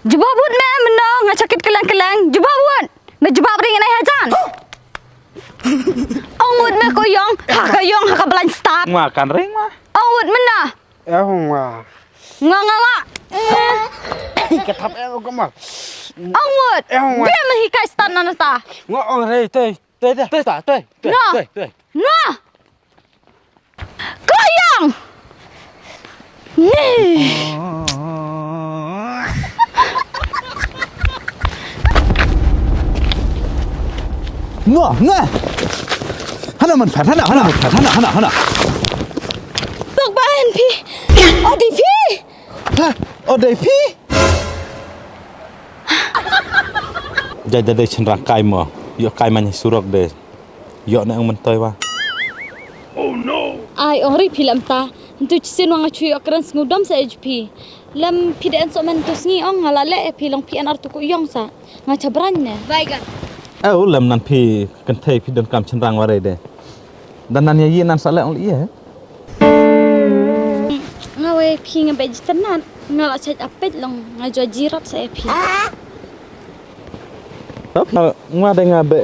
Jebabut meh menang ngacakit keleng-keleng. Jebabut. Ngejebab ring ai hajan. Ongud meh koyong. Ha koyong ha kabelan start. Makan ring mah. Ongud menah. Wah. Nganga. Ketap ko mah. Ongud. Dia menghikai start nanata. Ngong rei tei. Nah. Koyong. Nih. Ngah. Hana man phat hana. Bak bahan pi. Odi pi. Ha, odai pi. Jadi cenderang kai mo. Yo kai man surok de. Yo na ang mentoy wa. Ai ori film ta. Untuk cisin wang acuy akran ngudam sa HP. Lam pidaan so man tusngi ong ngalale pilong pian artu ko yong sa. Ngacabran ne. Baigan. Lam nan pi kan thei pi don kam cenderang wa de. Dan nan ye nan sale ong iya. Ngawe pi ngabe jitenan. Ngalak chat apet long ngajua jirat sa pi. Tap ngwa de ngabe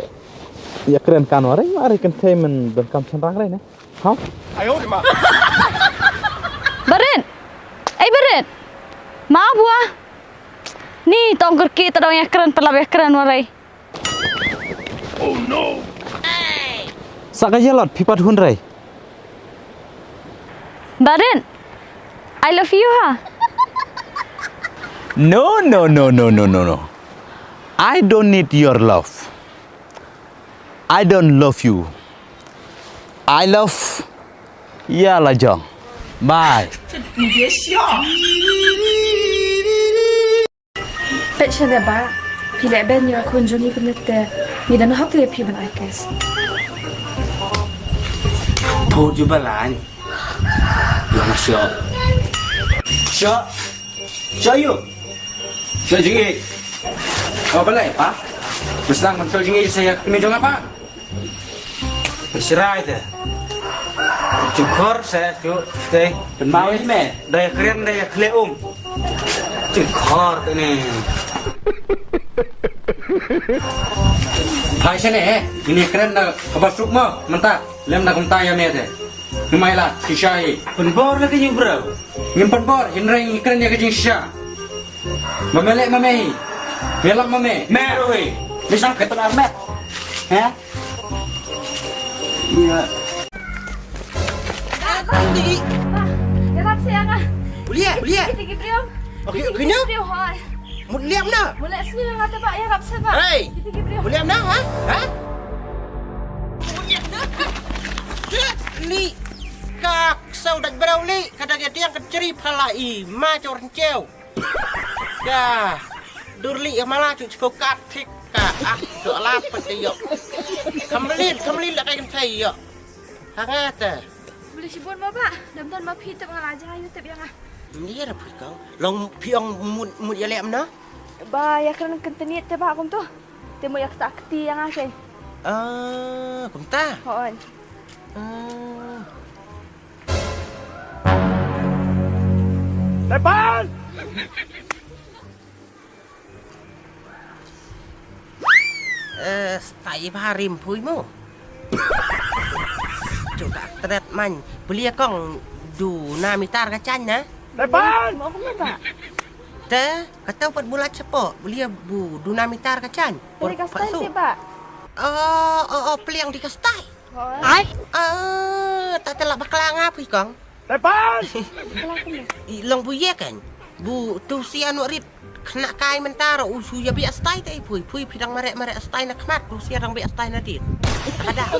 ya keren kan wa ring mari kan thei men don kam cenderang re ne. Ha? Beren. Beren. Maaf buah. Ni tongker kita dong yang keren pelab yang keren warai. Saka yelot pipat hun rai. Beren. I love you ha. No. I don't need your love. I don't love you. I love ya lah Jong. Bye. 你别笑。Pecah ba? Pilih ben ya kunjungi penete. Ni dan hak dia pi ben aikes. พูดอยู่บ้านหลานลองเชื่ออยู่เชื่อจริงอีกเอาไปเลยปะมาสร้างมันเชื่อจริงอีกsaya kena jangan apa bercerai deh cukur saya cuy deh mau ini meh daya keren daya kleum cukur tuh nih Hai sini ini keren dah kabar suk mau mentah lem dah kumta ya meh deh Numailah shisha penbor lagi ni bro ngim penbor inreng keren ya kejing shisha memelek memehi melak meme meroi misang ketenar met ya iya Yarap siya nga. Ulia Tigi priyo. Okay, kena Priyo hoy. muliam na Mula sini nga taba yarap sa ba. hey Tigi priyo. muliam na ha muliam na li kak sau dak berau li kadang dia yang keceri palai ma coran ceu ya durli yang malah cuci pokat tik ka do lapet yo kamlin la kai thai yo hangata Boleh sibun ma ba? Damdan ma pi tep ngalaja YouTube yang ah. ni ra pui kang long piong mut ya lem na Ba ya kan kentenit te ba kum tu. Temu yak sakti yang ah sen. kum ta Hoy. Depan. stai harim pui mo juga tret man beli kong du na mitar kacan na Depan. Mau kum ba? te kata pat bulat cepo beli bu du na mitar kacan Dari kastan te ba? peliang di kastai Hoy. tak telak bakal ngapi kong Depan. long bu ye kan bu tu si anu rip kena kai mentara usu ya bi astai te pui pidang marek astai na kmat tu si rang bi astai na dit ada